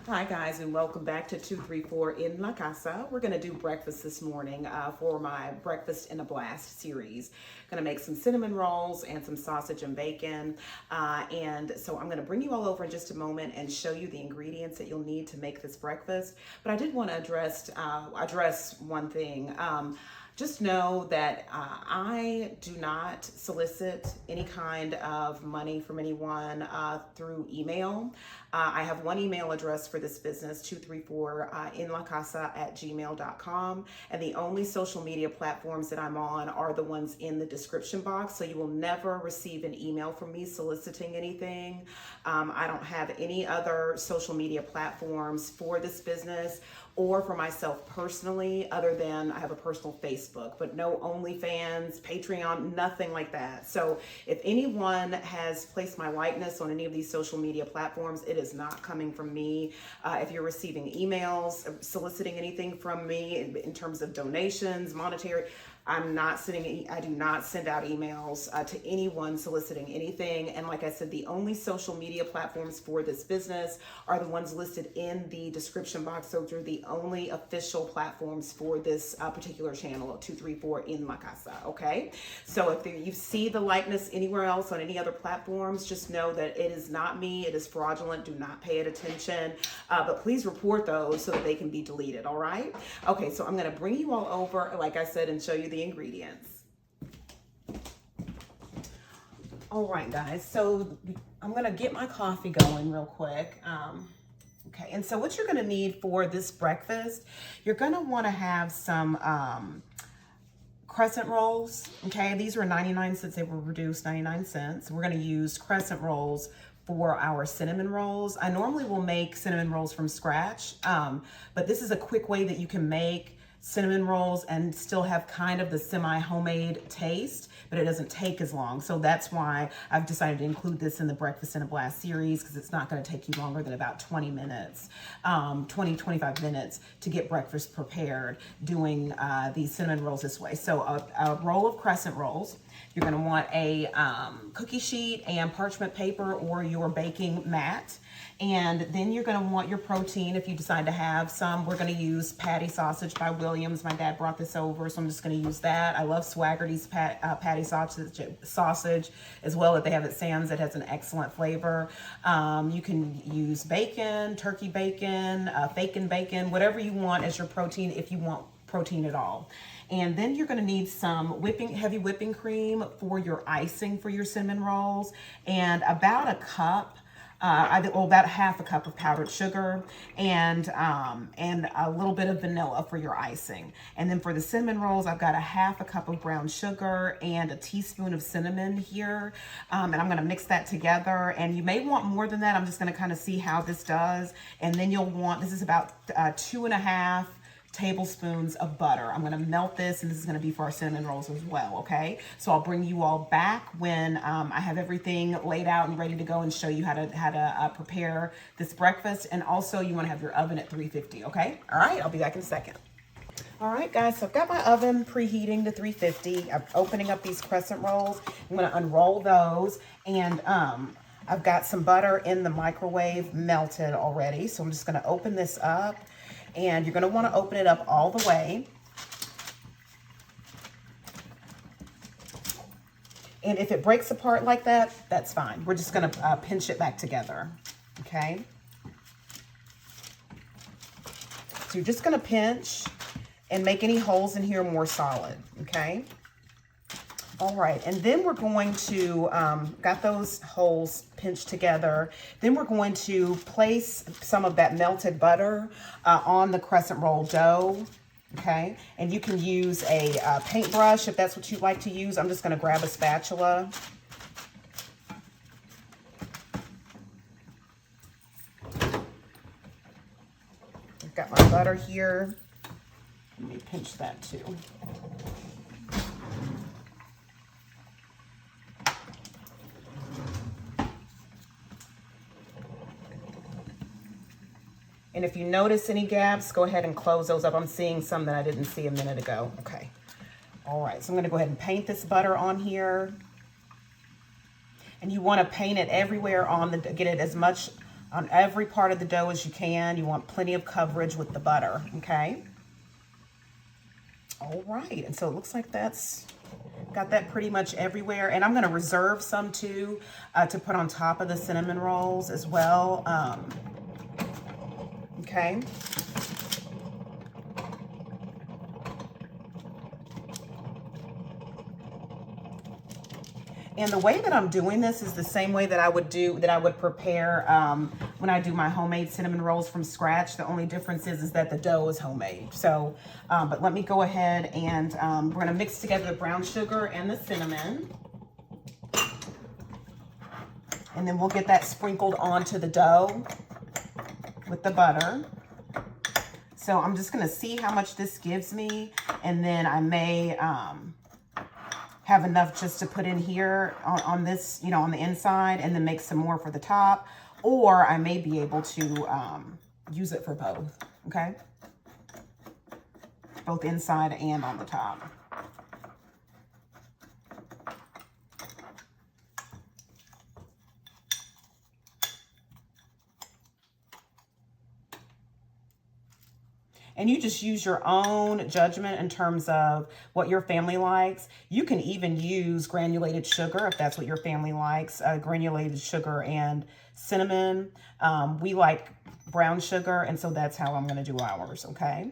Hi guys, and welcome back to 234 in La Casa. We're going to do breakfast this morning for my Breakfast in a Blast series. Going to make some cinnamon rolls and some sausage and bacon. And so I'm going to bring you all over in just a moment and show you the ingredients that you'll need to make this breakfast. But I did want to address one thing. Just know that I do not solicit any kind of money from anyone through email. I have one email address for this business, 234inlacasa@gmail.com. And the only social media platforms that I'm on are the ones in the description box. So you will never receive an email from me soliciting anything. I don't have any other social media platforms for this business or for myself personally, other than I have a personal Facebook, but no OnlyFans, Patreon, nothing like that. So if anyone has placed my likeness on any of these social media platforms, it is not coming from me. If you're receiving emails soliciting anything from me in terms of donations, monetary, I do not send out emails to anyone soliciting anything. And like I said, the only social media platforms for this business are the ones listed in the description box. So they're the only official platforms for this particular channel, 234 in La Casa, okay? So if you see the likeness anywhere else on any other platforms, just know that it is not me, it is fraudulent, do not pay it attention, but please report those so that they can be deleted, all right? Okay, so I'm gonna bring you all over, like I said, and show you the ingredients. All right, guys, so I'm gonna get my coffee going real quick. Okay, and so what you're gonna need for this breakfast, you're gonna wanna have some Crescent Rolls, okay? These were 99 cents, they were reduced 99 cents. We're gonna use Crescent Rolls for our cinnamon rolls. I normally will make cinnamon rolls from scratch, but this is a quick way that you can make cinnamon rolls and still have kind of the semi-homemade taste, but it doesn't take as long. So that's why I've decided to include this in the Breakfast in a Blast series, because it's not gonna take you longer than about 20 minutes, 25 minutes to get breakfast prepared doing these cinnamon rolls this way. So a roll of Crescent Rolls. You're gonna want a cookie sheet and parchment paper or your baking mat. And then you're gonna want your protein if you decide to have some. We're gonna use patty sausage by Williams. My dad brought this over, so I'm just gonna use that. I love Swaggerty's patty sausage as well that they have at Sam's that has an excellent flavor. You can use bacon, turkey bacon, bacon, whatever you want as your protein if you want protein at all. And then you're gonna need some heavy whipping cream for your icing for your cinnamon rolls, and about a cup, about half a cup of powdered sugar, and a little bit of vanilla for your icing. And then for the cinnamon rolls, I've got a half a cup of brown sugar and a teaspoon of cinnamon here. And I'm gonna mix that together. And you may want more than that. I'm just gonna kind of see how this does. And then you'll want, this is about 2.5 tablespoons of butter. I'm gonna melt this, and this is gonna be for our cinnamon rolls as well, okay? So I'll bring you all back when I have everything laid out and ready to go and show you how to prepare this breakfast. And also you wanna have your oven at 350, okay? All right, I'll be back in a second. All right, guys, so I've got my oven preheating to 350. I'm opening up these Crescent Rolls. I'm gonna unroll those, and I've got some butter in the microwave melted already. So I'm just gonna open this up. And you're gonna wanna open it up all the way. And if it breaks apart like that, that's fine. We're just gonna pinch it back together, okay? So you're just gonna pinch and make any holes in here more solid, okay? All right, and then we're going to, got those holes pinched together. Then we're going to place some of that melted butter on the crescent roll dough, okay? And you can use a paintbrush if that's what you'd like to use. I'm just gonna grab a spatula. I've got my butter here. Let me pinch that too. And if you notice any gaps, go ahead and close those up. I'm seeing some that I didn't see a minute ago. Okay. All right, so I'm gonna go ahead and paint this butter on here. And you wanna paint it everywhere on get it as much on every part of the dough as you can. You want plenty of coverage with the butter, okay? All right, and so it looks like that's got that pretty much everywhere. And I'm gonna reserve some too to put on top of the cinnamon rolls as well, okay? And the way that I'm doing this is the same way that I would prepare when I do my homemade cinnamon rolls from scratch. The only difference is that the dough is homemade. So, but let me go ahead and we're gonna mix together the brown sugar and the cinnamon. And then we'll get that sprinkled onto the dough with the butter. So I'm just gonna see how much this gives me, and then I may, have enough just to put in here on this, you know, on the inside, and then make some more for the top, or I may be able to use it for both, okay? Both inside and on the top. And you just use your own judgment in terms of what your family likes. You can even use granulated sugar if that's what your family likes, granulated sugar and cinnamon. We like brown sugar, and so that's how I'm gonna do ours, okay?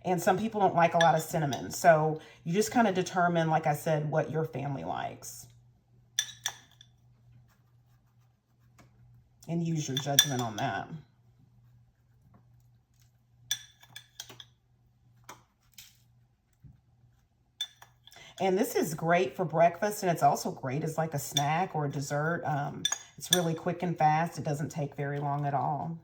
And some people don't like a lot of cinnamon. So you just kind of determine, like I said, what your family likes. And use your judgment on that. And this is great for breakfast, and it's also great as like a snack or a dessert. It's really quick and fast. It doesn't take very long at all.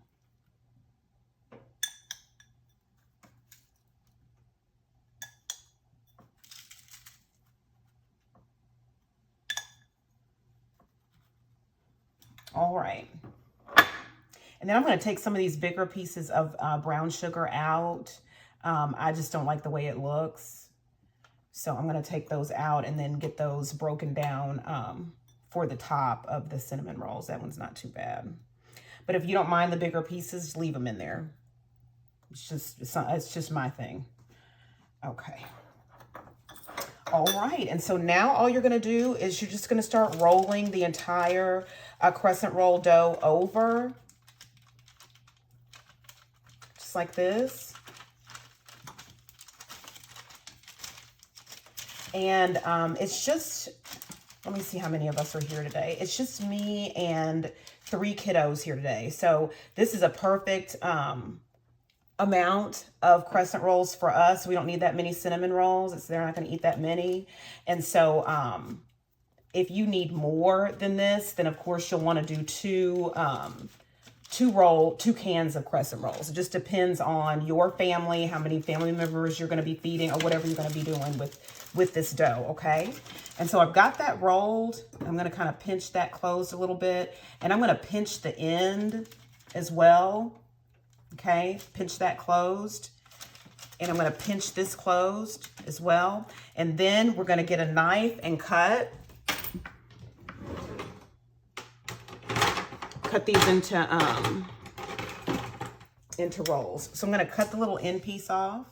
All right. And then I'm going to take some of these bigger pieces of brown sugar out. I just don't like the way it looks. So I'm going to take those out and then get those broken down for the top of the cinnamon rolls. That one's not too bad. But if you don't mind the bigger pieces, leave them in there. It's just my thing. Okay. All right. And so now all you're going to do is you're just going to start rolling the entire crescent roll dough over. Just like this. And it's just, let me see how many of us are here today. It's just me and 3 kiddos here today. So this is a perfect amount of crescent rolls for us. We don't need that many cinnamon rolls. They're not going to eat that many. And so if you need more than this, then of course you'll want to do two cans of crescent rolls. It just depends on your family, how many family members you're going to be feeding, or whatever you're going to be doing with this dough, okay? And so I've got that rolled. I'm going to kind of pinch that closed a little bit, and I'm going to pinch the end as well, okay? Pinch that closed, and I'm going to pinch this closed as well. And then we're going to get a knife and cut these into rolls. So I'm going to cut the little end piece off.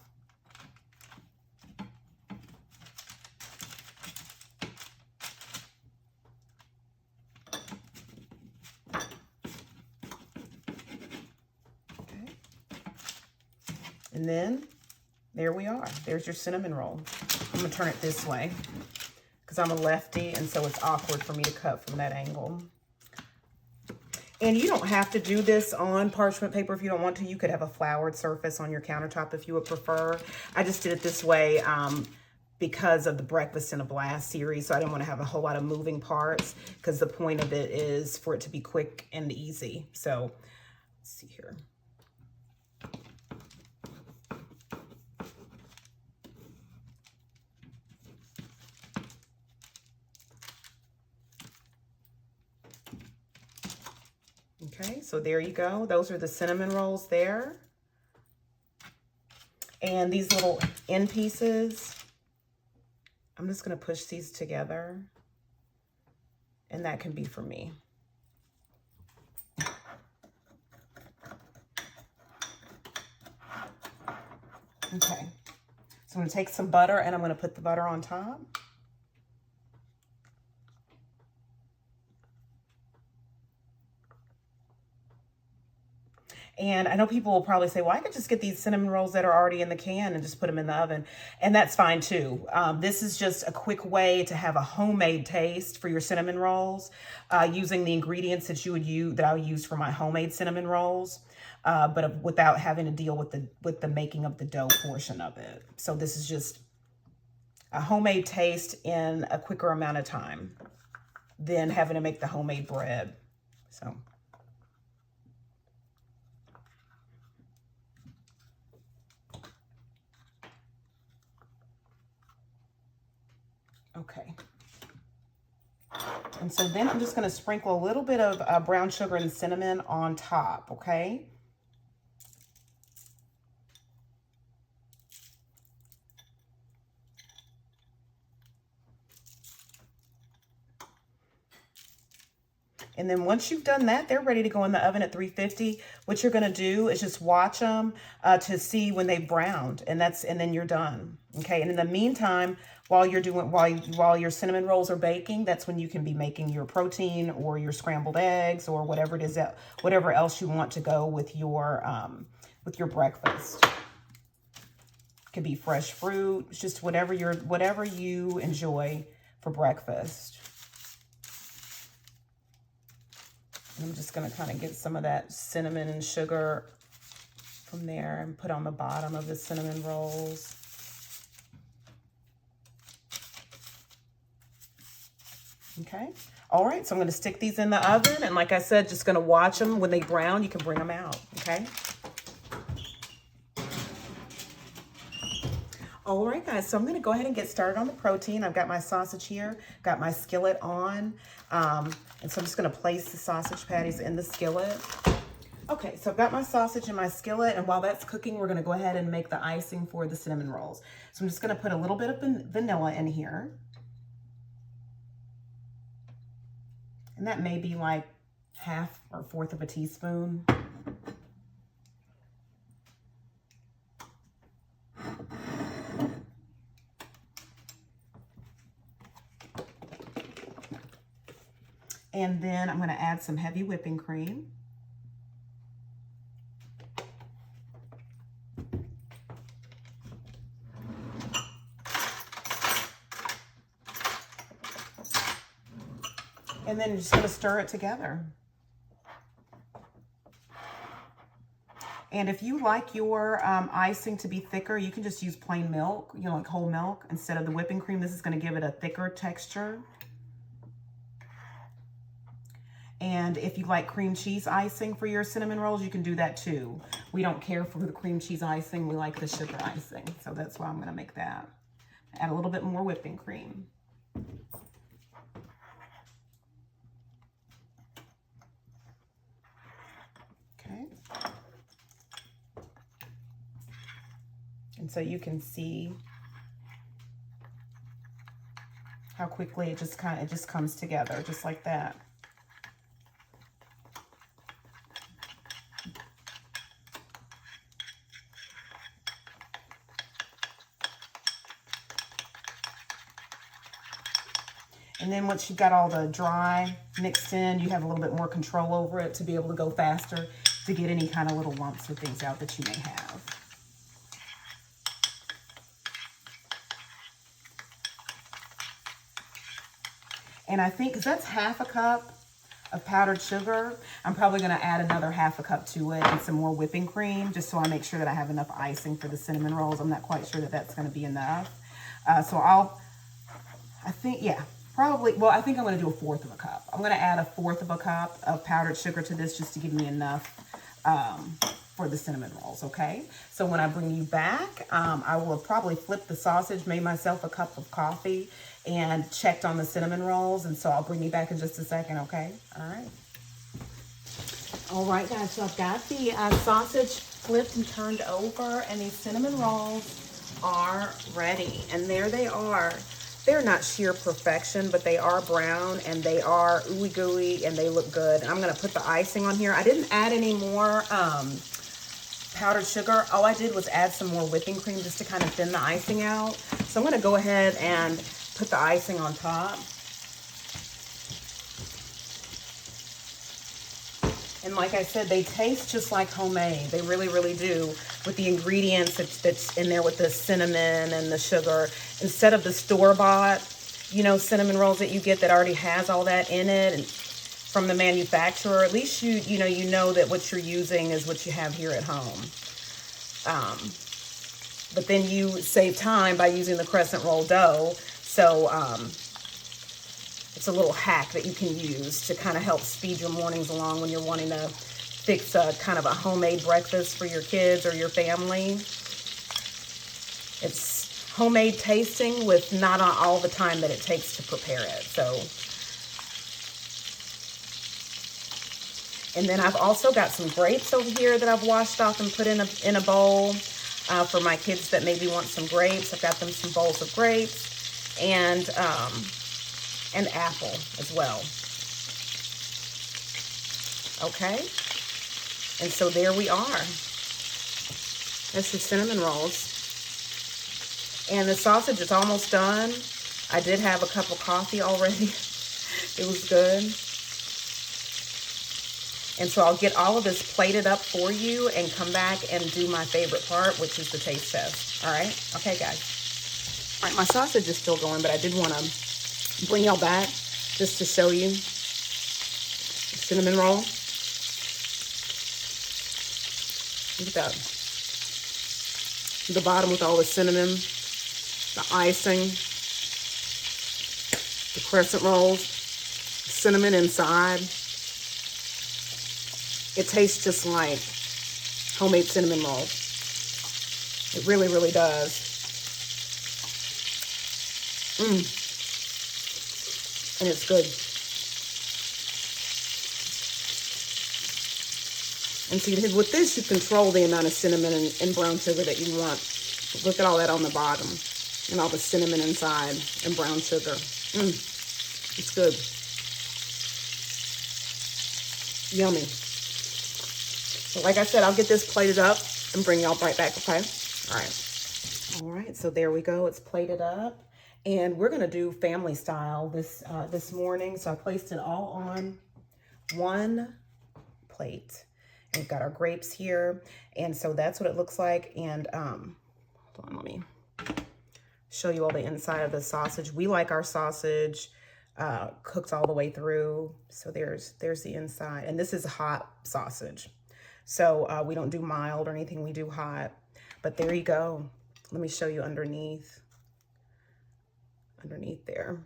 Okay. And then there we are. There's your cinnamon roll. I'm going to turn it this way because I'm a lefty, and so it's awkward for me to cut from that angle. And you don't have to do this on parchment paper if you don't want to. You could have a floured surface on your countertop if you would prefer. I just did it this way because of the Breakfast in a Blast series. So I didn't want to have a whole lot of moving parts because the point of it is for it to be quick and easy. So let's see here. Okay, so there you go. Those are the cinnamon rolls there. And these little end pieces, I'm just going to push these together. And that can be for me. So I'm going to take some butter and I'm going to put the butter on top. And I know people will probably say, well, I could just get these cinnamon rolls that are already in the can and just put them in the oven. And that's fine too. This is just a quick way to have a homemade taste for your cinnamon rolls, using the ingredients that that I use for my homemade cinnamon rolls, but without having to deal with the making of the dough portion of it. So this is just a homemade taste in a quicker amount of time than having to make the homemade bread. So. Okay. And so then I'm just going to sprinkle a little bit of brown sugar and cinnamon on top, okay? And then once you've done that, they're ready to go in the oven at 350. What you're going to do is just watch them to see when they've browned, and then you're done. Okay. And in the meantime, while your cinnamon rolls are baking, that's when you can be making your protein or your scrambled eggs or whatever it is whatever else you want to go with your breakfast. It could be fresh fruit, just whatever you enjoy for breakfast. I'm just going to kind of get some of that cinnamon and sugar from there and put on the bottom of the cinnamon rolls. Okay. All right. So I'm going to stick these in the oven. And like I said, just going to watch them. When they brown, you can bring them out. Okay. All right, guys, so I'm going to go ahead and get started on the protein. I've got my sausage here, got my skillet on, and so I'm just going to place the sausage patties in the skillet. Okay, so I've got my sausage in my skillet, and while that's cooking, we're going to go ahead and make the icing for the cinnamon rolls. So I'm just going to put a little bit of vanilla in here. And that may be like 1/2 or 1/4 of a teaspoon. And then I'm going to add some heavy whipping cream. And then I'm just going to stir it together. And if you like your icing to be thicker, you can just use plain milk, like whole milk, instead of the whipping cream. This is going to give it a thicker texture. And if you like cream cheese icing for your cinnamon rolls, you can do that too. We don't care for the cream cheese icing. We like the sugar icing. So that's why I'm going to make that. Add a little bit more whipping cream. Okay. And so you can see how quickly it just comes together, just like that. And then once you've got all the dry mixed in, you have a little bit more control over it to be able to go faster to get any kind of little lumps or things out that you may have. And I think, because that's 1/2 cup of powdered sugar, I'm probably going to add another 1/2 cup to it and some more whipping cream, just so I make sure that I have enough icing for the cinnamon rolls. I'm not quite sure that that's going to be enough. I think I'm going to do 1/4 of a cup. I'm going to add 1/4 of a cup of powdered sugar to this just to give me enough for the cinnamon rolls, okay? So when I bring you back, I will have probably flipped the sausage, made myself a cup of coffee, and checked on the cinnamon rolls. And so I'll bring you back in just a second, okay? All right. All right, guys, so I've got the sausage flipped and turned over, and these cinnamon rolls are ready. And there they are. They're not sheer perfection, but they are brown and they are ooey gooey and they look good. And I'm going to put the icing on here. I didn't add any more powdered sugar. All I did was add some more whipping cream just to kind of thin the icing out. So I'm gonna go ahead and put the icing on top. And like I said, they taste just like homemade. They really, really do, with the ingredients that's in there with the cinnamon and the sugar. Instead of the store-bought, you know, cinnamon rolls that you get that already has all that in it and from the manufacturer, at least you know that what you're using is what you have here at home. But then you save time by using the crescent roll dough. So it's a little hack that you can use to kind of help speed your mornings along when you're wanting to fix a kind of a homemade breakfast for your kids or your family. It's homemade tasting with not all the time that it takes to prepare it. So, and then I've also got some grapes over here that I've washed off and put in a bowl for my kids that maybe want some grapes. I've got them some bowls of grapes and apple as well. Okay, and so there we are. That's your cinnamon rolls. And the sausage is almost done. I did have a cup of coffee already. It was good. And so I'll get all of this plated up for you and come back and do my favorite part, which is the taste test. All right? Okay, guys. All right, my sausage is still going, but I did want to bring y'all back just to show you the cinnamon roll. Look at that. The bottom with all the cinnamon, the icing, the crescent rolls, cinnamon inside. It tastes just like homemade cinnamon rolls. It really, really does. And it's good. And see, with this, you control the amount of cinnamon and brown sugar that you want. Look at all that on the bottom. And all the cinnamon inside and brown sugar. It's good. Yummy. So like I said, I'll get this plated up and bring y'all right back, okay? All right. All right, so there we go. It's plated up. And we're gonna do family style this morning. So I placed it all on one plate. And we've got our grapes here. And so that's what it looks like. And hold on, let me show you all the inside of the sausage. We like our sausage cooked all the way through. So there's the inside. And this is hot sausage. So we don't do mild or anything, we do hot. But there you go. Let me show you underneath there.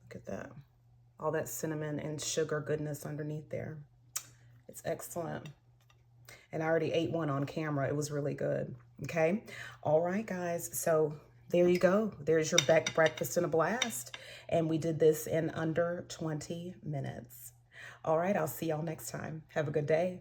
Look at that. All that cinnamon and sugar goodness underneath there. It's excellent. And I already ate one on camera. It was really good. Okay. All right, guys. So there you go. There's your breakfast in a blast. And we did this in under 20 minutes. All right. I'll see y'all next time. Have a good day.